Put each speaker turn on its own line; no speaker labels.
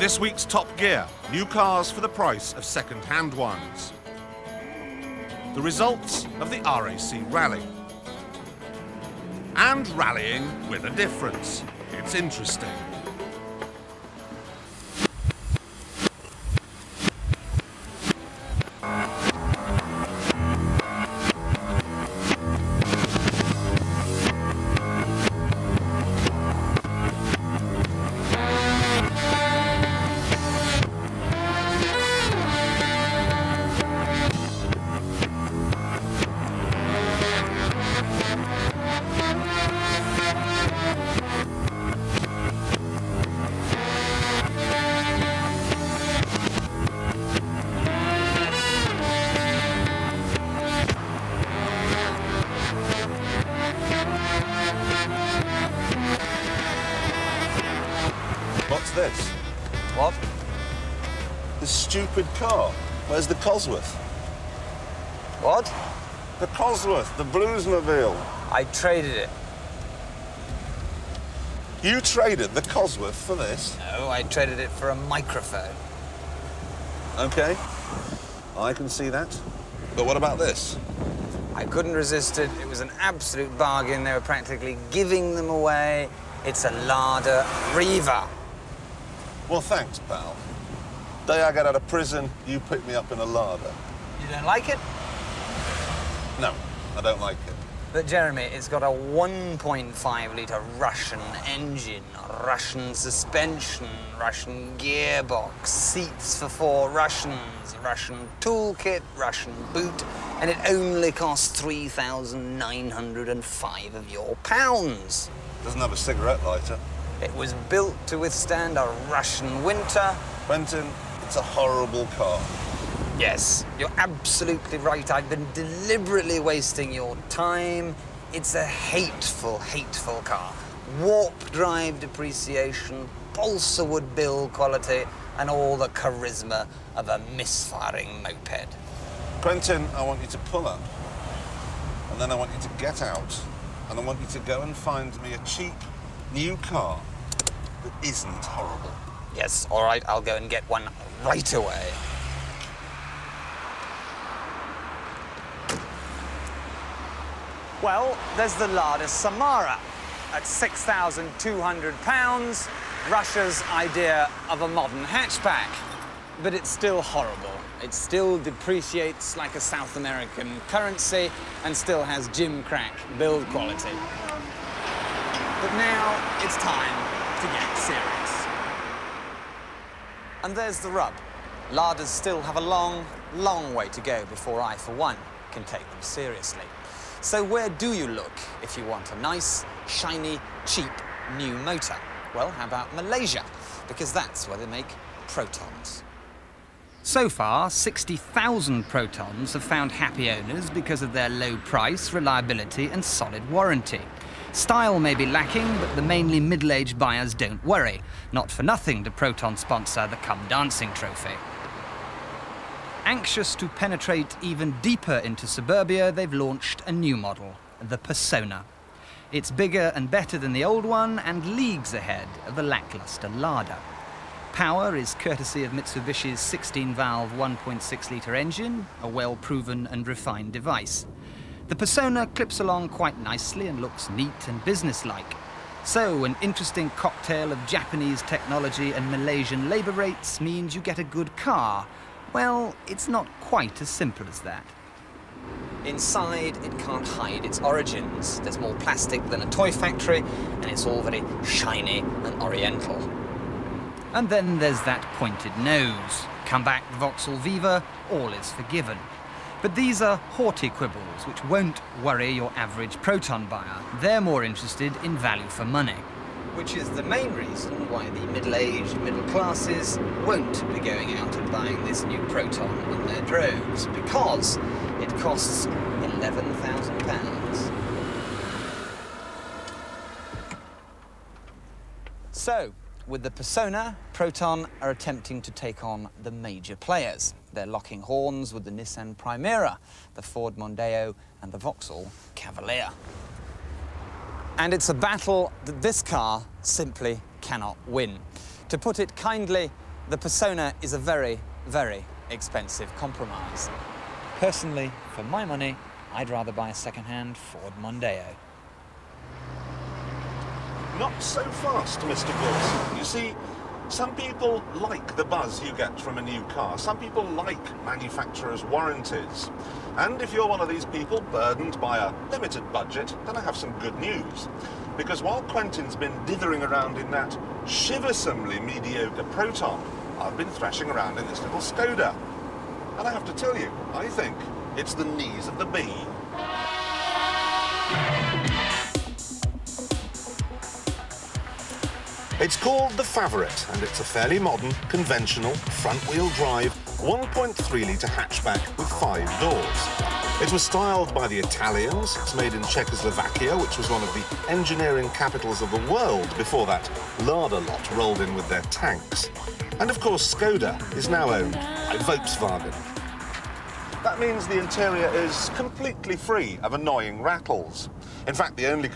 This week's Top Gear, new cars for the price of second-hand ones. The results of the RAC Rally. And rallying with a difference. It's interesting.
What's this?
What?
This stupid car. Where's the Cosworth?
What?
The Cosworth, the Bluesmobile.
I traded it.
You traded the Cosworth for this?
No, I traded it for a microphone.
OK. I can see that. But what about this?
I couldn't resist it. It was an absolute bargain. They were practically giving them away. It's a Lada Riva.
Well, thanks, pal. Day I get out of prison, you pick me up in a Lada.
You don't like it?
No, I don't like it.
But, Jeremy, it's got a 1.5-litre Russian engine, Russian suspension, Russian gearbox, seats for 4 Russians, Russian toolkit, Russian boot, and it only costs 3,905 of your pounds.
Doesn't have a cigarette lighter.
It was built to withstand a Russian winter.
Quentin, it's a horrible car.
Yes, you're absolutely right. I've been deliberately wasting your time. It's a hateful, hateful car. Warp drive depreciation, balsa wood build quality, and all the charisma of a misfiring moped.
Quentin, I want you to pull up, and then I want you to get out, and I want you to go and find me a cheap, new car that isn't horrible.
Yes, all right, I'll go and get one right away.
Well, there's the Lada Samara at £6,200, Russia's idea of a modern hatchback. But it's still horrible. It still depreciates like a South American currency and still has gym crack build quality. But now it's time to get serious. And there's the rub. Ladas still have a long, long way to go before I, for one, can take them seriously. So where do you look if you want a nice, shiny, cheap new motor? Well, how about Malaysia? Because that's where they make Protons. So far, 60,000 Protons have found happy owners because of their low price, reliability and solid warranty. Style may be lacking, but the mainly middle-aged buyers don't worry. Not for nothing do Proton sponsor the Come Dancing trophy. Anxious to penetrate even deeper into suburbia, they've launched a new model, the Persona. It's bigger and better than the old one and leagues ahead of the lackluster Lada. Power is courtesy of Mitsubishi's 16-valve 1.6-litre engine, a well-proven and refined device. The Persona clips along quite nicely and looks neat and businesslike. So, an interesting cocktail of Japanese technology and Malaysian labour rates means you get a good car. Well, it's not quite as simple as that. Inside, it can't hide its origins. There's more plastic than a toy factory, and it's all very shiny and oriental. And then there's that pointed nose. Come back Vauxhall Viva, all is forgiven. But these are haughty quibbles which won't worry your average Proton buyer. They're more interested in value for money. Which is the main reason why the middle-aged middle classes won't be going out and buying this new Proton in their droves, because it costs £11,000. So, with the Persona, Proton are attempting to take on the major players. They're locking horns with the Nissan Primera, the Ford Mondeo and the Vauxhall Cavalier. And it's a battle that this car simply cannot win. To put it kindly,
The Persona is a very, very expensive compromise.
Personally, for my money, I'd rather buy a second-hand Ford Mondeo.
Not so fast, Mr. Willson. You see, some people like the buzz you get from a new car. Some people like manufacturers' warranties. And if you're one of these people burdened by a limited budget, then I have some good news. Because while Quentin's been dithering around in that shiversomely mediocre Proton, I've been thrashing around in this little Skoda. And I have to tell you, I think it's the knees of the bee. It's called the Favourite, and it's a fairly modern, conventional, front-wheel drive, 1.3-litre hatchback with 5 doors. It was styled by the Italians. It's made in Czechoslovakia, which was one of the engineering capitals of the world before that Lada lot rolled in with their tanks. And of course, Skoda is now owned by Volkswagen. That means the interior is completely free of annoying rattles. In fact, the only